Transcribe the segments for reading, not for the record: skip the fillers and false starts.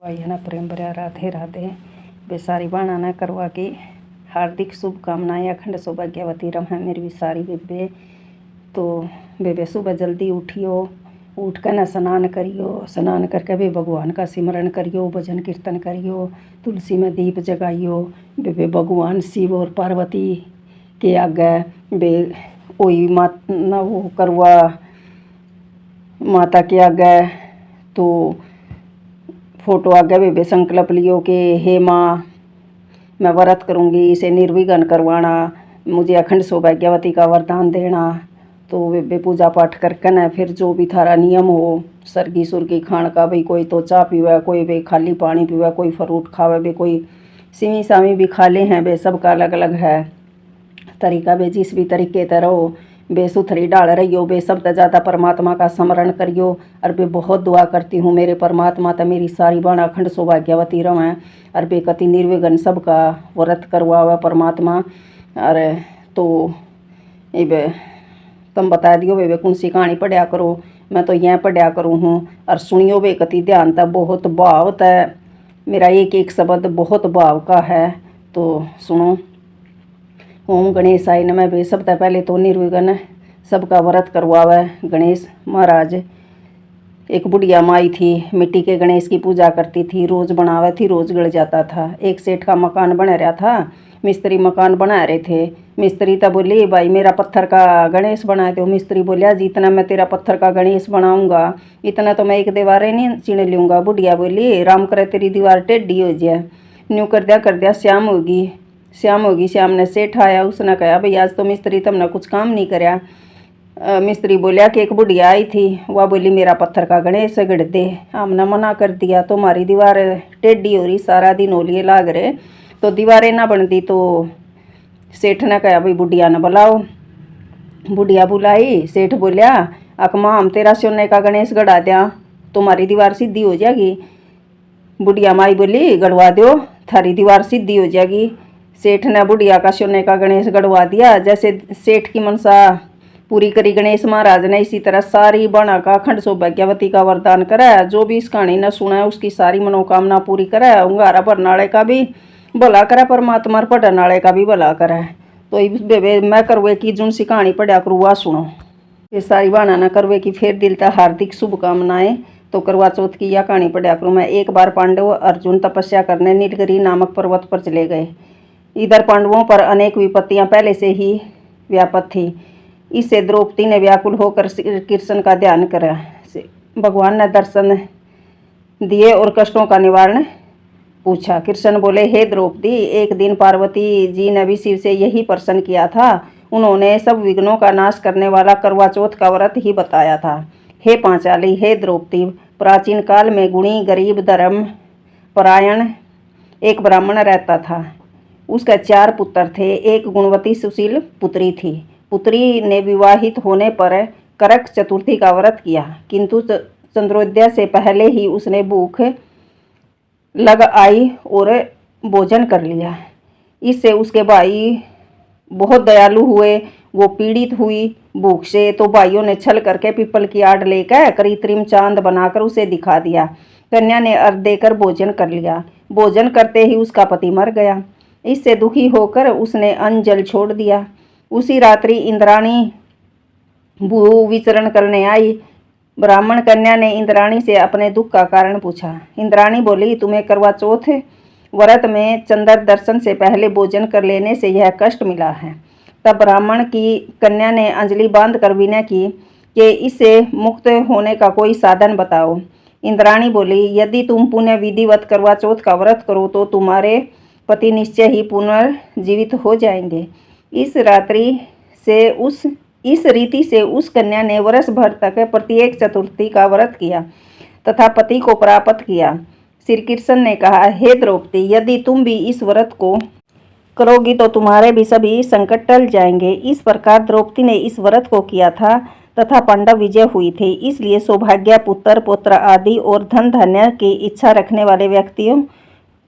भाई ना प्रेम भरा राधे राधे। बेसारी बाणा ना करवा की हार्दिक शुभकामनाएं। अखंड सौभाग्यवती रहे मेरी भी सारी बेबे। तो बेबे सुबह जल्दी उठियो, उठ कर ना स्नान करियो, स्नान करके भी भगवान का सिमरन करियो, भजन कीर्तन करियो, तुलसी में दीप जगाइयो। बेबे भगवान शिव और पार्वती के आगे बे वही मात ना वो करवा माता के आगे तो फोटो आगे बेबे संकल्प लियो कि हे माँ मैं व्रत करूँगी, इसे निर्विघ्न करवाना, मुझे अखंड सौभाग्यवती का वरदान देना। तो बेबे पूजा पाठ करके ना फिर जो भी थारा नियम हो सरगी सुरगी खान का, भाई कोई तो चाय पीवे, कोई भाई खाली पानी पीवे, कोई फ्रूट खावे, भाई कोई सिमी सामी भी खा ले हैं। बे सबका अलग अलग है तरीका। बे जिस भी तरीके ते रहो बे सुथरी डाल रही हो, बे सब तो ज़्यादा परमात्मा का स्मरण करियो। और बे बहुत दुआ करती हूँ मेरे परमात्मा तो मेरी सारी बाणा अखंड सौभाग्यवती रहें। और बे कति निर्विघ्न सबका व्रत करवावे परमात्मा। और तो ये तुम बता दियो बे कौन सी कहानी पढ़िया करो, मैं तो यहाँ पढ़िया करूँ हूँ। और सुनियो बे कति ध्यान था, बहुत भाव था मेरा, एक एक शब्द बहुत भाव का है। तो सुनो। ओम गणेशाय नमः। बे सबसे पहले तो निर्विघ्न सबका व्रत करवावे गणेश महाराज। एक बुढ़िया माई थी, मिट्टी के गणेश की पूजा करती थी, रोज़ बनावे थी, रोज़ गड़ जाता था। एक सेठ का मकान बन रहा था, मिस्त्री मकान बना रहे थे। मिस्त्री तो बोली भाई मेरा पत्थर का गणेश बना दो। मिस्त्री बोलिया जितना मैं तेरा पत्थर का गणेश बनाऊंगा इतना तो मैं एक दीवारें नहीं चिन लूँगा। बुढ़िया बोली राम करे तेरी दीवार टेढ़ी हो जाए। न्यू कर दिया श्याम होगी, श्याम होगी। श्याम ने सेठ आया, उसने कहा भाई आज तो मिस्त्री तुमने कुछ काम नहीं कराया। मिस्त्री बोलिया कि एक बुढ़िया आई थी, वह बोली मेरा पत्थर का गणेश गढ़ दे। हमने मना कर दिया तो हमारी दीवार टेढ़ी हो रही, सारा दिन ओलिए लाग रहे तो दीवारें ना बनती। तो सेठ ने कहा भाई बुढ़िया ने बुलाओ। बुढ़िया बुलाई। सेठ बोलिया अकमा हम तेरा सोने का गणेश गढ़ा दिया, तुम्हारी दीवार सीधी हो जाएगी। बुढ़िया माई बोली गढ़वा दो, थारी दीवार सीधी हो जाएगी। सेठ ने बुढ़िया का सोने का गणेश गढ़वा दिया। जैसे सेठ की मनसा पूरी करी गणेश महाराज ने, इसी तरह सारी बाणा का अखंड सौभाग्यवती का वरदान करा। जो भी इस कहानी ने सुना है उसकी सारी मनोकामना पूरी करा। उंगारा भरने वाले का भी भला करा परमात्मा, पढ़ने वाले का भी भला करा। तो बेबे मैं करवे की जुन सी कहानी पढ़िया करूँ वह सुनो। ये सारी बाणा न करवे की फिर दिल तक हार्दिक शुभकामनाएं। तो करवा चौथ की यह कहानी पढ़िया करूँ मैं। एक बार पांडव अर्जुन तपस्या करने नीलगिरी नामक पर्वत पर चले गए। इधर पांडवों पर अनेक विपत्तियां पहले से ही व्यापत थी। इससे द्रौपदी ने व्याकुल होकर कृष्ण का ध्यान करा। भगवान ने दर्शन दिए और कष्टों का निवारण पूछा। कृष्ण बोले हे द्रौपदी, एक दिन पार्वती जी ने भी शिव से यही प्रश्न किया था। उन्होंने सब विघ्नों का नाश करने वाला करवा चौथ का व्रत ही बताया था। हे पांचाली, हे द्रौपदी, प्राचीन काल में गुणी गरीब धर्म परायण एक ब्राह्मण रहता था। उसका 4 पुत्र थे। एक गुणवती सुशील पुत्री थी। पुत्री ने विवाहित होने पर करक चतुर्थी का व्रत किया, किंतु चंद्रोदय से पहले ही उसने भूख लग आई और भोजन कर लिया। इससे उसके भाई बहुत दयालु हुए। वो पीड़ित हुई भूख से, तो भाइयों ने छल करके पीपल की आड़ लेकर कृत्रिम चांद बनाकर उसे दिखा दिया। कन्या ने अर्घ देकर भोजन कर लिया। भोजन करते ही उसका पति मर गया। इससे दुखी होकर उसने अन्न जल छोड़ दिया। उसी रात्रि इंद्राणी भू विचरण करने आई। ब्राह्मण कन्या ने इंद्राणी से अपने दुख का कारण पूछा। इंद्राणी बोली तुम्हें करवा चौथ व्रत में चंद्र दर्शन से पहले भोजन कर लेने से यह कष्ट मिला है। तब ब्राह्मण की कन्या ने अंजलि बांध कर विनय की कि इससे मुक्त होने का कोई साधन बताओ। इंद्राणी बोली यदि तुम पुण्य विधिवत करवा चौथ का व्रत करो तो तुम्हारे पति निश्चय ही पुनर्जीवित हो जाएंगे। इस रीति से उस कन्या ने वर्ष भर तक प्रत्येक चतुर्थी का व्रत किया तथा पति को प्राप्त किया। श्री कृष्ण ने कहा हे द्रौपदी, यदि तुम भी इस व्रत को करोगी तो तुम्हारे भी सभी संकट टल जाएंगे। इस प्रकार द्रौपदी ने इस व्रत को किया था तथा पांडव विजय हुई थी। इसलिए सौभाग्य पुत्र पौत्र आदि और धन धान्य की इच्छा रखने वाले व्यक्तियों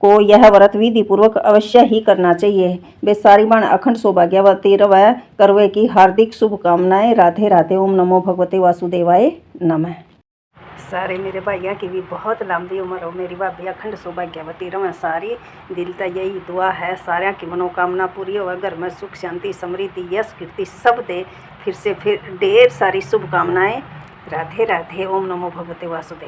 को यह व्रत विधि पूर्वक अवश्य ही करना चाहिए। बेसारी बाण अखंड सौभाग्यवती रवै करवे की हार्दिक शुभकामनाएं। राधे राधे। ओम नमो भगवते वासुदेवाय नमः। सारे मेरे भाइयों की भी बहुत लंबी उम्र हो, मेरी भाभी अखंड सौभाग्यवती रहे सारी। दिल तो यही दुआ है सारे की मनोकामना पूरी हो, घर में सुख शांति समृद्धि यश कीर्ति सब दे। फिर ढेर सारी शुभकामनाएं। राधे राधे। ओम नमो भगवते वासुदेव।